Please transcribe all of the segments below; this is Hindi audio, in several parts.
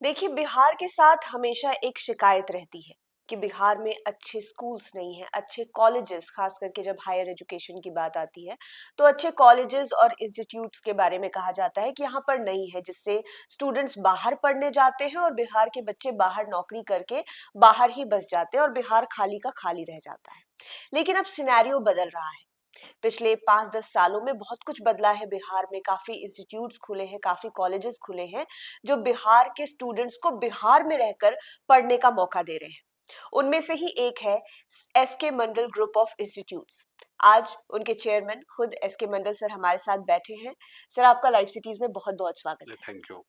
देखिए, बिहार के साथ हमेशा एक शिकायत रहती है कि बिहार में अच्छे स्कूल्स नहीं हैं, अच्छे कॉलेजेस, खास करके जब हायर एजुकेशन की बात आती है, तो अच्छे कॉलेजेस और इंस्टीट्यूट्स के बारे में कहा जाता है कि यहाँ पर नहीं है, जिससे स्टूडेंट्स बाहर पढ़ने जाते हैं और बिहार के बच्चे बाहर नौकरी करके बाहर ही बस जाते हैं और बिहार खाली का खाली रह जाता है। लेकिन अब सिनेरियो बदल रहा है। पिछले 5-10 सालों में बहुत कुछ बदला है बिहार में, काफी इंस्टीट्यूट्स खुले हैं, काफी कॉलेजेस खुले हैं, जो बिहार के स्टूडेंट्स को बिहार में रहकर पढ़ने का मौका दे रहे हैं। उनमें से ही एक है SK Mandal group of institutes. आज उनके चेयरमैन खुद एसके मंडल सर हमारे साथ बैठे हैं। सर, आपका लाइव सिटीज में बहुत बहुत स्वागत है। Thank you.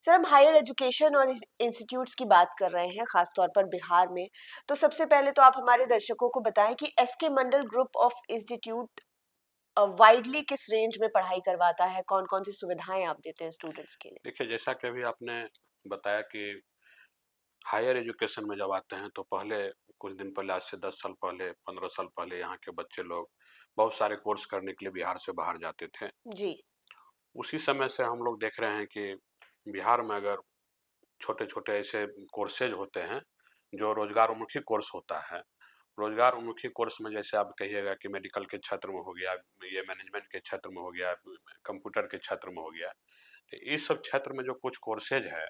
सर, हम हायर एजुकेशन और इंस्टीट्यूट्स की बात कर रहे हैं, खासतौर पर बिहार में। तो सबसे पहले तो आप हमारे दर्शकों को बताएं कि SK Mandal group of institute widely किस रेंज में पढ़ाई करवाता है, कौन कौन सी सुविधाएं आप देते हैं स्टूडेंट्स के लिए? देखिए, जैसा कि अभी आपने बताया कि हायर एजुकेशन में जब आते हैं तो पहले कुछ दिन पहले, आज से 10 साल पहले, 15 साल पहले यहाँ के बच्चे लोग बहुत सारे कोर्स करने के लिए बिहार से बाहर जाते थे। जी। उसी समय से हम लोग देख रहे हैं कि बिहार में अगर छोटे छोटे ऐसे कोर्सेज होते हैं जो रोजगार उन्मुखी कोर्स होता है। रोजगार उन्मुखी कोर्स में जैसे आप कहिएगा कि मेडिकल के क्षेत्र में हो गया, ये मैनेजमेंट के क्षेत्र में हो गया, कंप्यूटर के क्षेत्र में हो गया, तो इस सब क्षेत्र में जो कुछ कोर्सेज है,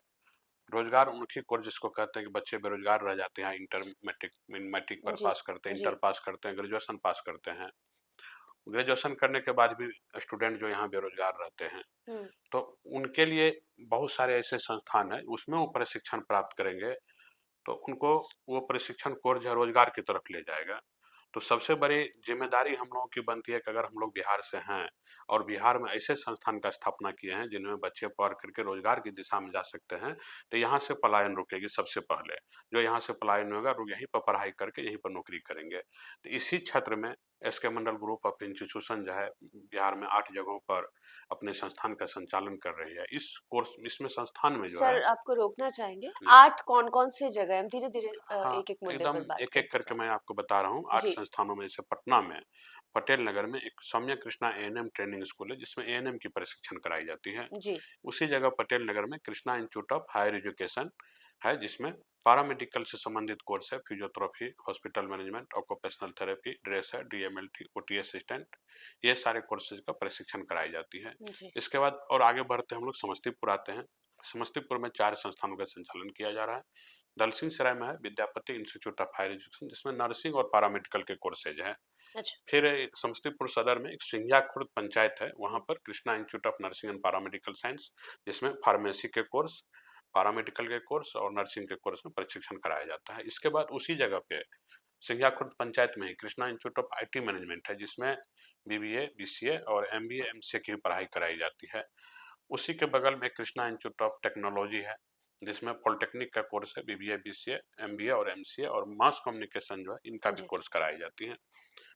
रोजगार उन्मुखी कोर्स जिसको कहते हैं कि बच्चे बेरोजगार रह जाते हैं, इंटर मैट्रिक मैट्रिक पर जी। पास करते हैं, जी। इंटर पास करते हैं, ग्रेजुएशन पास करते हैं। ग्रेजुएशन करने के बाद भी स्टूडेंट जो यहाँ बेरोजगार रहते हैं, हम्म। तो उनके लिए बहुत सारे ऐसे संस्थान हैं, उसमें वो प्रशिक्षण प्राप्त करेंगे तो उनको वो प्रशिक्षण कोर्स जो है रोजगार की तरफ ले जाएगा। तो सबसे बड़ी जिम्मेदारी हम लोगों की बनती है कि अगर हम लोग बिहार से हैं और बिहार में ऐसे संस्थान का स्थापना किए हैं जिनमें बच्चे पढ़ करके रोजगार की दिशा में जा सकते हैं, तो यहाँ से पलायन रुकेगी। सबसे पहले जो यहाँ से पलायन होगा वो यहीं पर पढ़ाई करके यहीं पर नौकरी करेंगे। तो इसी क्षेत्र में SK Mandal group of institution जो है बिहार में 8 जगहों पर अपने संस्थान का संचालन कर रही है। इस कोर्स इसमें संस्थान में जो है, सर, आपको रोकना चाहेंगे? जी, 8 कौन कौन से जगह, हम धीरे धीरे हाँ, एक एक मुद्दे एकदम पर बात एक-एक करते करके जाए। मैं आपको बता रहा हूँ। 8 जी। संस्थानों में, जैसे पटना में पटेल नगर में एक सौम्य कृष्णा एएनएम ट्रेनिंग स्कूल है जिसमें एएनएम की प्रशिक्षण कराई जाती है। जी। उसी जगह पटेल नगर में Krishna institute of higher education है जिसमें पारामेडिकल से संबंधित कोर्स है, physiotherapy, hospital management, occupational therapy, dresser, DMLT, OT assistant, ये सारे कोर्सेज का प्रशिक्षण कराई जाती है। जी। इसके बाद और आगे बढ़ते हम लोग समस्तीपुर आते हैं। समस्तीपुर में 4 संस्थानों का संचालन किया जा रहा है। दलसिंह सराय में है Vidyapati institute of higher education जिसमें नर्सिंग और पैरामेडिकल के कोर्सेज हैं। अच्छा। फिर समस्तीपुर सदर में एक सिंघिया खुर्द पंचायत है, वहाँ पर Krishna institute of nursing and paramedical science जिसमें फार्मेसी के कोर्स, पैरामेडिकल के कोर्स और नर्सिंग के कोर्स में प्रशिक्षण कराया जाता है। इसके बाद उसी जगह पे सिंघिया खुर्द पंचायत में ही Krishna institute of IT management है जिसमें बीबीए, बीसीए और एमबीए, एमसीए की पढ़ाई कराई जाती है। उसी के बगल में कृष्णा इंस्टीट्यूट ऑफ टेक्नोलॉजी है जिसमें पॉलिटेक्निक का कोर्स है, बीबीए, बीसीए, एमबीए और एमसीए और मास कम्युनिकेशन जो है इनका भी जी। कोर्स कराई जाती है।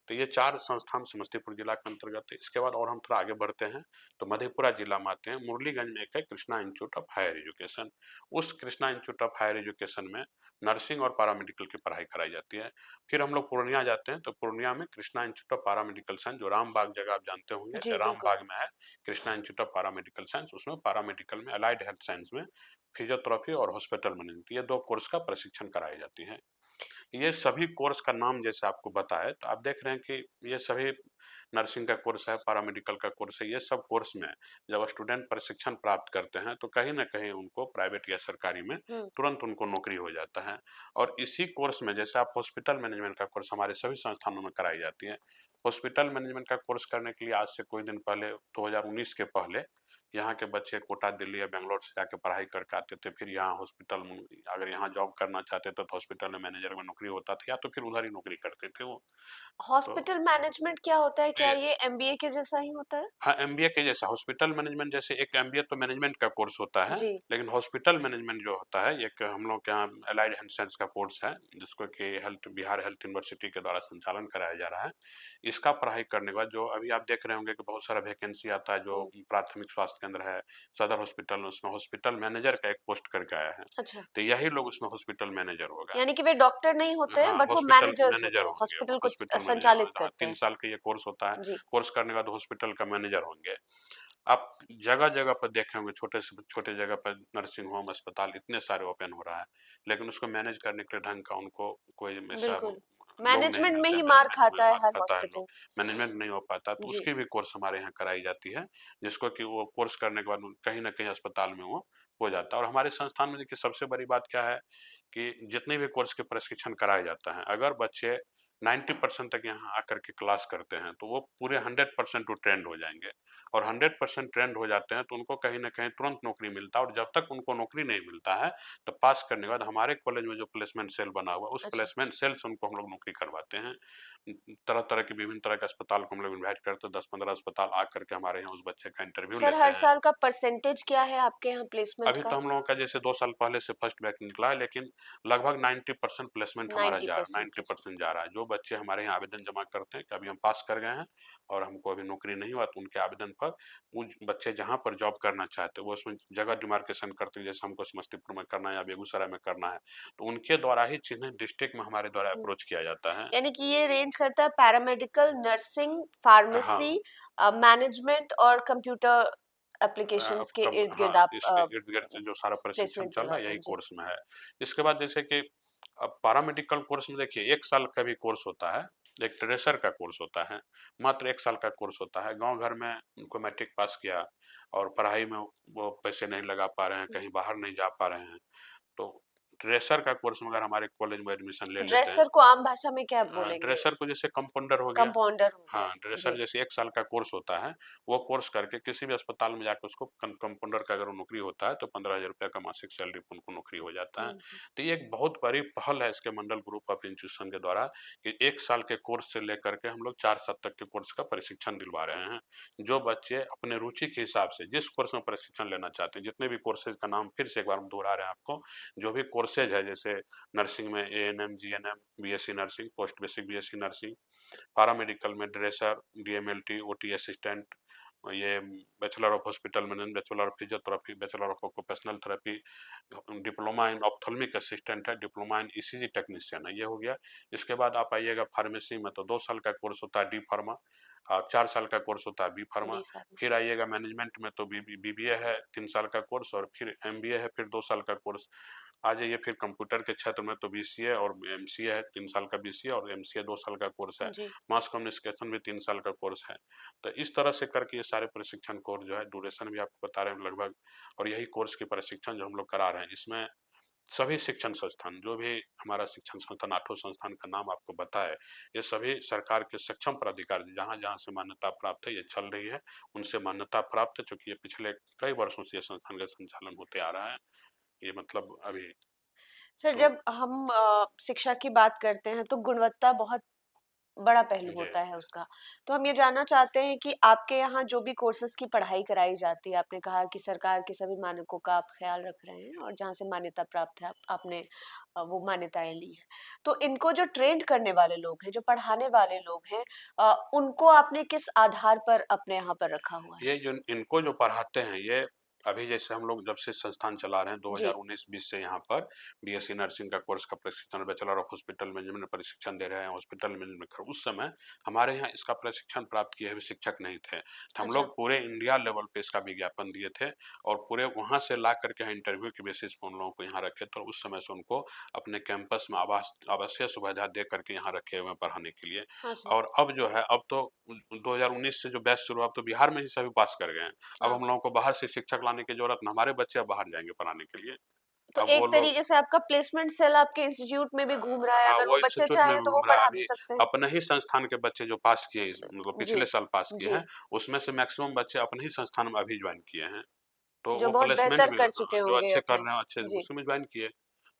तो ये 4 संस्थान समस्तीपुर जिला के अंतर्गत है। इसके बाद और हम थोड़ा आगे बढ़ते हैं तो मधेपुरा जिला में आते हैं। मुरलीगंज में एक है Krishna institute of higher education. उस Krishna institute of higher education में नर्सिंग और पैरामेडिकल की पढ़ाई कराई जाती है। फिर हम लोग पूर्णिया जाते हैं तो पूर्णिया में Krishna institute of paramedical science, जो रामबाग जगह आप जानते होंगे, जी, बिल्कुल। रामबाग में है Krishna institute of paramedical science. उसमें पैरामेडिकल में अलाइड हेल्थ साइंस में फिजियोथेरेपी और हॉस्पिटल मैनेजमेंट, ये 2 कोर्स का प्रशिक्षण कराई जाती है। ये सभी कोर्स का नाम जैसे आपको बताया, तो आप देख रहे हैं कि ये सभी नर्सिंग का कोर्स है, पैरामेडिकल का कोर्स है। ये सब कोर्स में जब स्टूडेंट प्रशिक्षण प्राप्त करते हैं तो कहीं न कहीं उनको प्राइवेट या सरकारी में हम्म। तुरंत उनको नौकरी हो जाता है। और इसी कोर्स में जैसे आप हॉस्पिटल मैनेजमेंट का कोर्स हमारे सभी संस्थानों में कराई जाती है। हॉस्पिटल मैनेजमेंट का कोर्स करने के लिए आज से कुछ दिन पहले, 2019 के पहले, यहाँ के बच्चे कोटा, दिल्ली या बैंगलोर से जाके पढ़ाई करके आते थे। फिर यहाँ हॉस्पिटल में अगर यहाँ जॉब करना चाहते थे तो हॉस्पिटल में मैनेजर में नौकरी होता था या तो फिर उधर ही नौकरी करते थे वो। तो हॉस्पिटल मैनेजमेंट क्या होता है? क्या ये, ये एमबीए के जैसा ही होता है? हाँ, एमबीए के जैसा हॉस्पिटल मैनेजमेंट, जैसे एक एमबीए तो मैनेजमेंट का कोर्स होता है, जी। लेकिन हॉस्पिटल मैनेजमेंट जो होता है एक हम लोग के यहाँ अलाइड हेल्थ साइंस का कोर्स है जिसको कि हेल्थ बिहार हेल्थ यूनिवर्सिटी के द्वारा संचालन कराया जा रहा है। इसका पढ़ाई करने के बाद जो अभी आप देख रहे होंगे कि बहुत सारा वैकेंसी आता है, जो हम्म। प्राथमिक स्वास्थ्य केंद्र है, सदर हॉस्पिटल, उसमें हॉस्पिटल मैनेजर का एक पोस्ट करके आया है। अच्छा। तो यही लोग उसमें हॉस्पिटल मैनेजर होगा। यानी कि वे डॉक्टर नहीं होते हैं, हाँ, बट वो हॉस्पिटल मैनेजर्स मैनेजर होते हैं, होंगे वो, हॉस्पिटल को हॉस्पिटल मैनेजर संचालित होंगे। हाँ, करते 3 हैं। साल का ये कोर्स होता है। जी। कोर्स करने के बाद हॉस्पिटल का मैनेजर होंगे। आप जगह-जगह पर देखे होंगे, छोटे से छोटे जगह पर नर्सिंग होम, अस्पताल इतने सारे ओपन हो रहा है, लेकिन उसको मैनेज करने के लिए ढंग का उनको कोई ऐसा बिल्कुल। लोग नहीं मैनेजमेंट में मिलते ही हैं, मार मैनेजमेंट में खाता है मार हर खाता है लोग, हॉस्पिटल। मैनेजमेंट नहीं हो पाता, तो जी। उसकी भी कोर्स हमारे यहाँ कराई जाती है, जिसको कि वो कोर्स करने के बाद कहीं न कहीं अस्पताल में वो हो जाता है। और हमारे संस्थान में देखिए सबसे बड़ी बात क्या है कि जितने भी कोर्स के प्रशिक्षण कराए जाते हैं, अगर बच्चे 90% तक यहाँ आकर के क्लास करते हैं, तो वो पूरे 100% वो ट्रेंड हो जाएँगे, और 100% ट्रेंड हो जाते हैं, तो उनको कहीं न कहीं तुरंत नौकरी मिलता है, और जब तक उनको नौकरी नहीं मिलता है, तो पास करने के बाद हमारे कॉलेज में जो प्लेसमेंट सेल बना हुआ है, उस अच्छा। प्लेसमेंट सेल से उनको हम लोग नौकरी करवाते हैं। तरह-तरह के विभिन्न तरह के अस्पताल को हम लोग इनवाइट करते हैं, 10-15 अस्पताल आकर के हमारे यहाँ उस बच्चे का इंटरव्यू सर, लेते हर हैं। साल का परसेंटेज क्या है आपके यहाँ प्लेसमेंट अभी तो का? हम लोगों का जैसे 2 साल पहले से फर्स्ट बैच निकला है, लेकिन लगभग 90% प्लेसमेंट हमारा जा 90% प्लेसमेंट। 90% जा रहा है। जो बच्चे हमारे यहाँ आवेदन जमा करते हैं कि अभी हम पास कर गए हैं और हमको अभी नौकरी नहीं हुआ, तो उनके आवेदन पर वो बच्चे जहाँ पर जॉब करना चाहते हैं, वो उसमें जगह डिमार्केशन करते हैं, जैसे हमको समस्तीपुर में करना है या बेगूसराय में करना है, तो उनके द्वारा ही चिन्हित डिस्ट्रिक्ट में हमारे द्वारा हुँ। अप्रोच किया जाता है। यानी कि ये रेंज करता है पैरामेडिकल, नर्सिंग, हाँ। फार्मेसी, मैनेजमेंट और कंप्यूटर एप्लीकेशंस के कब हाँ, इर्द-गिर्द आप इसके इर्द-गिर्द जो सारा प्रशिक्षण प्लेसमेंट चल रहा है, दिलवाते यही हैं। जी। कोर्स में है। इसके बाद जैसे कि अब पैरामेडिकल कोर्स में देखिए 1 साल का भी कोर्स होता है, एक ट्रेसर का कोर्स होता है, मात्र 1 साल का कोर्स होता है। गाँव घर में उनको मैट्रिक पास किया और पढ़ाई में वो पैसे नहीं लगा पा रहे हैं, हुँ। कहीं बाहर नहीं जा पा रहे हैं, तो ट्रेसर का कोर्स में अगर हमारे कॉलेज में एडमिशन ले लेते हैं, ड्रेसर को आम भाषा में क्या बोलेंगे? ड्रेसर को जैसे कंपाउंडर हो गया। कंपाउंडर हो हाँ, गया। ड्रेसर जी। जैसे 1 साल का कोर्स होता है, वो कोर्स करके किसी भी अस्पताल में जाके उसको कंपाउंडर का अगर वो नौकरी होता है, तो 15,000 रुपए का मासिक सैलरी पे उनको नौकरी हो जाता है। हुँ, हुँ। तो ये एक बहुत बड़ी पहल है इसके मंडल ग्रुप ऑफ इंस्टीट्यूशन के द्वारा, कि 1 साल के कोर्स से लेकर के हम लोग 4 साल तक के कोर्स का प्रशिक्षण दिलवा रहे हैं। जो बच्चे अपने रुचि के हिसाब से जिस कोर्स में प्रशिक्षण लेना चाहते हैं, जितने भी कोर्सेज़ का नाम फिर से एक बार हम दोहरा रहे हैं आपको, जो भी कोर्सेज़ है, जैसे नर्सिंग में ANM, GNM, BSc nursing, post basic BSc nursing, paramedical में ड्रेसर, डीएमएलटी, ओटी असिस्टेंट, ये bachelor of hospital management, bachelor of physiotherapy, bachelor of occupational therapy, diploma in ophthalmic assistant है, डिप्लोमा इन ईसीजी टेक्नीशियन है, ये हो गया। इसके बाद आप आइएगा फार्मेसी में, तो 2 साल का कोर्स होता है डी फार्मा, 4 साल का कोर्स होता है बी फार्मा। B pharma. फिर आइएगा मैनेजमेंट में, तो बीबीए है 3 साल का कोर्स, और फिर एमबीए है, फिर 2 साल का कोर्स। आ जाइए फिर कंप्यूटर के क्षेत्र में, तो बीसीए और एमसीए है, 3 साल का बीसीए, और एमसीए 2 साल का कोर्स है। जी। मास कम्युनिकेशन भी 3 साल का कोर्स है। तो इस तरह से करके ये सारे प्रशिक्षण कोर्स जो है, ड्यूरेशन भी आपको बता रहे हैं लगभग, और यही कोर्स के प्रशिक्षण जो हम लोग करा रहे हैं, इसमें सभी शिक्षण संस्थान, जो भी हमारा शिक्षण संस्थान, 8 संस्थान का नाम आपको बताए, ये सभी सरकार के सक्षम प्राधिकार जहाँ-जहाँ से मान्यता प्राप्त है, ये चल रही है, उनसे मान्यता प्राप्त है, चूँकि ये पिछले कई वर्षों से ये संस्थान का संचालन होते आ रहा है। ये मतलब अभी सर, तो जब हम शिक्षा की बात करते हैं तो गुणवत्ता बहुत बड़ा पहलू जी। होता है उसका। तो हम ये जानना चाहते हैं कि आपके यहाँ जो भी कोर्सेज़ की पढ़ाई कराई जाती है, आपने कहा कि सरकार के सभी मानकों का आप ख़्याल रख रहे हैं और जहाँ से मान्यता प्राप्त है आपने वो मान्यताएँ ली हैं। तो इनको जो ट्रेंड करने वाले लोग हैं, जो पढ़ाने वाले लोग हैं, उनको आपने किस आधार पर अपने यहाँ पर रखा हुआ है? ये जो इनको जो पढ़ाते हैं, ये अभी जैसे हम लोग जब से संस्थान चला रहे हैं जी। 2019-20 से यहाँ पर बीएससी नर्सिंग का कोर्स का प्रशिक्षण, बैचलर ऑफ हॉस्पिटल मैनेजमेंट में प्रशिक्षण दे रहे हैं, हॉस्पिटल मैनेजमेंट का। उस समय हमारे यहाँ इसका प्रशिक्षण प्राप्त किए हुए शिक्षक नहीं थे, तो हम अच्छा। लोग पूरे इंडिया लेवल पे इसका विज्ञापन दिए थे, और पूरे वहाँ से ला करके यहाँ इंटरव्यू के बेसिस पे उन लोगों को यहाँ रखे, तो उस समय से उनको अपने कैंपस में आवासीय सुविधा दे करके यहाँ रखे हुए हैं पढ़ाने के लिए। हाँ जी। और अब जो है, अब तो 2019 से जो बैच शुरू हुआ, अब तो बिहार में ही सभी पास कर गए हैं। अब हाँ। हम लोगों को बाहर से शिक्षक लाने की ज़रूरत नहीं, हमारे बच्चे अब बाहर जाएँगे पढ़ाने के लिए। तो अब वो एक लोग तरीके से आपका प्लेसमेंट सेल आपके इंस्टीट्यूट में भी घूम रहा है, हाँ, अगर वो वो बच्चे इंस्टीट्यूट में चाहें भी तो वो घूम रहा है। पढ़ा भी अभी सकते हैं। अपने ही संस्थान के बच्चे जो पास किए हैं, इस मतलब जी। पिछले साल पास किए जी। हैं, उसमें से मैक्सिमम बच्चे अपने ही संस्थान में अभी जॉइन किए हैं। तो जो वो बहुत प्लेसमेंट बेहतर भी कर चुके हाँ, जो होंगे अच्छे कर अपने। रहे हैं, अच्छे जी। उसी में जॉइन किए।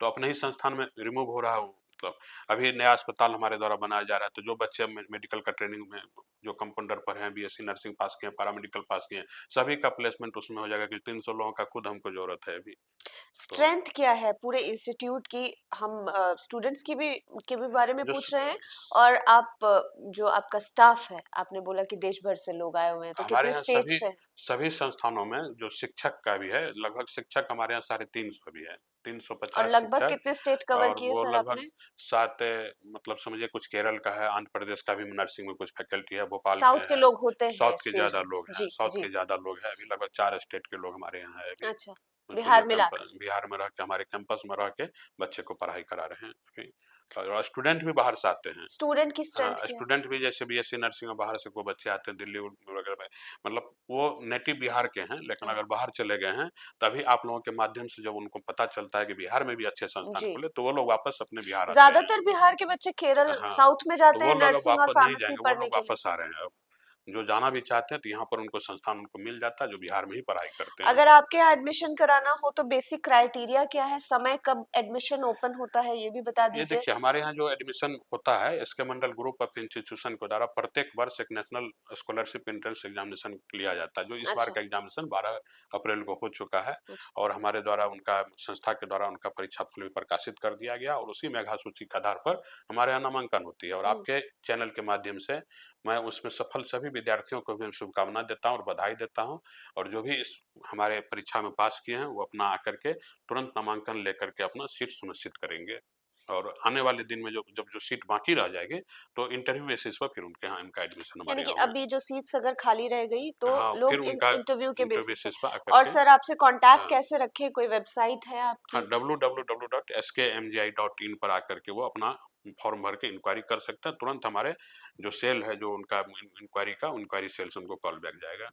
तो अपने ही संस्थान में रिमूव हो रहा है वो, मतलब अभी नया अस्पताल हमारे द्वारा बनाया जा रहा है, तो जो बच्चे मेडिकल का ट्रेनिंग में जो कंपाउंडर पर हैं, बीएससी नर्सिंग पास किए हैं, पैरामेडिकल पास किए हैं, सभी का प्लेसमेंट उसमें हो जाएगा, क्योंकि 300 लोगों का खुद हमको ज़रूरत है अभी। तो स्ट्रेंथ क्या है पूरे इंस्टीट्यूट की? हम स्टूडेंट्स की भी के भी बारे में जो पूछ रहे हैं, और आप जो आपका स्टाफ है, आपने बोला कि देश भर से लोग आए हुए हैं, तो हमारे कितने यहाँ स्टेट सभी से हैं? सभी संस्थानों में जो शिक्षक का भी है, लगभग शिक्षक हमारे यहाँ 350 भी है। और 350 लगभग शिक्षक, कितने स्टेट कवर और किए वो सर लगभग आपने? 7, मतलब समझिए कुछ केरल का है, आंध्र प्रदेश का भी नर्सिंग में कुछ फैकल्टी है, भोपाल के साउथ के हैं, लोग होते हैं साउथ इस के फील्ड ज़्यादा में? लोग हैं, जी, साउथ जी। के ज़्यादा लोग हैं, अभी लगभग 4 स्टेट के लोग हमारे यहाँ है अभी। अच्छा, तो बिहार जो मिलाकर। बिहार में रह के, हमारे कैंपस में रह के बच्चे को पढ़ाई करा रहे हैं अभी। और स्टूडेंट भी बाहर से आते हैं। स्टूडेंट की स्ट्रेंथ हाँ, क्या है? स्टूडेंट भी जैसे बीएससी नर्सिंग में बाहर से कोई बच्चे आते हैं दिल्ली वगैरह में, मतलब वो नेटिव बिहार के हैं, लेकिन हाँ, अगर बाहर चले गए हैं, तभी आप लोगों के माध्यम से जब उनको पता चलता है कि बिहार में भी अच्छे संस्थान जी। खुले, तो वो लोग वापस अपने बिहार आते हैं। ज्यादातर बिहार के बच्चे केरल, हाँ, साउथ में तो जाते वो हैं लोग अब नर्सिंग और वापस नहीं फार्मेसी जाएँगे, वो पढ़ने लोग के लिए। वापस आ रहे हैं अब। जो जाना भी चाहते हैं तो यहाँ पर उनको संस्थान उनको मिल जाता है, जो बिहार में ही पढ़ाई करते हैं। अगर आपके यहाँ एडमिशन कराना हो तो बेसिक क्राइटेरिया क्या है? समय कब एडमिशन ओपन होता है ये भी बता ये दीजिए। देखिए, हमारे यहाँ जो एडमिशन होता है, SK Mandal group of institution के द्वारा प्रत्येक वर्ष एक नेशनल स्कॉलरशिप एंट्रेंस एग्जामिनेशन लिया जाता है, जो इस बार अच्छा, का एग्जामिनेशन 12 अप्रैल को हो चुका है। अच्छा। और हमारे द्वारा उनका, संस्था के द्वारा उनका परीक्षाफल भी प्रकाशित कर दिया गया, और उसी मेधा सूची के आधार पर हमारे यहाँ नामांकन होती है। और हुँ। आपके चैनल के माध्यम से मैं उसमें सफल सभी विद्यार्थियों को भी शुभकामना देता हूँ और बधाई देता हूँ। और जो भी इस हमारे परीक्षा में पास किए हैं, वो अपना आकर के तुरंत नामांकन लेकर के अपना सीट सुनिश्चित करेंगे। और आने वाले दिन में जब जो सीट बाकी रह जाएगी, तो इंटरव्यू बेसिस पर फिर उनके यहाँ उनका एडमिशन यानी हमारे कि यहाँ होगा। अभी जो सीट्स अगर खाली रह गई तो हाँ, फिर लोग इन उनका इंटरव्यू के इंटरव्यू बेसिस पे। बेसिस पर आकर और के। सर आपसे कांटेक्ट हाँ, कैसे रखें? कोई वेबसाइट है हाँ, आपकी? www.skmgi.in पर आकर के वो अपना फॉर्म भर के इंक्वायरी कर सकते हैं। तुरंत हमारे जो सेल है, जो उनका इंक्वायरी का, इंक्वायरी सेल से उनको कॉल बैक जाएगा।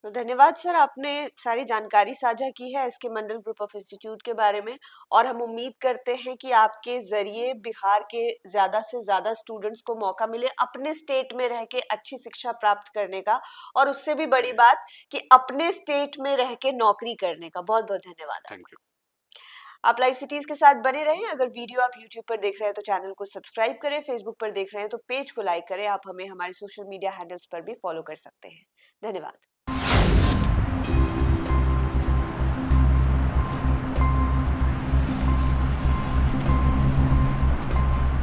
तो धन्यवाद सर, आपने सारी जानकारी साझा की है SK Mandal group of institute के बारे में। और हम उम्मीद करते हैं कि आपके जरिए बिहार के ज्यादा से ज्यादा स्टूडेंट्स को मौका मिले अपने स्टेट में रह के अच्छी शिक्षा प्राप्त करने का, और उससे भी बड़ी जी, बात कि अपने स्टेट में रह के नौकरी करने का। बहुत बहुत धन्यवाद थैंक आपका। यू। आप लाइव सिटीज के साथ बने रहें। अगर वीडियो आप यूट्यूब पर देख रहे हैं तो चैनल को सब्सक्राइब करें, फेसबुक पर देख रहे हैं तो पेज को लाइक करें। आप हमें हमारे सोशल मीडिया हैंडल्स पर भी फॉलो कर सकते हैं। धन्यवाद।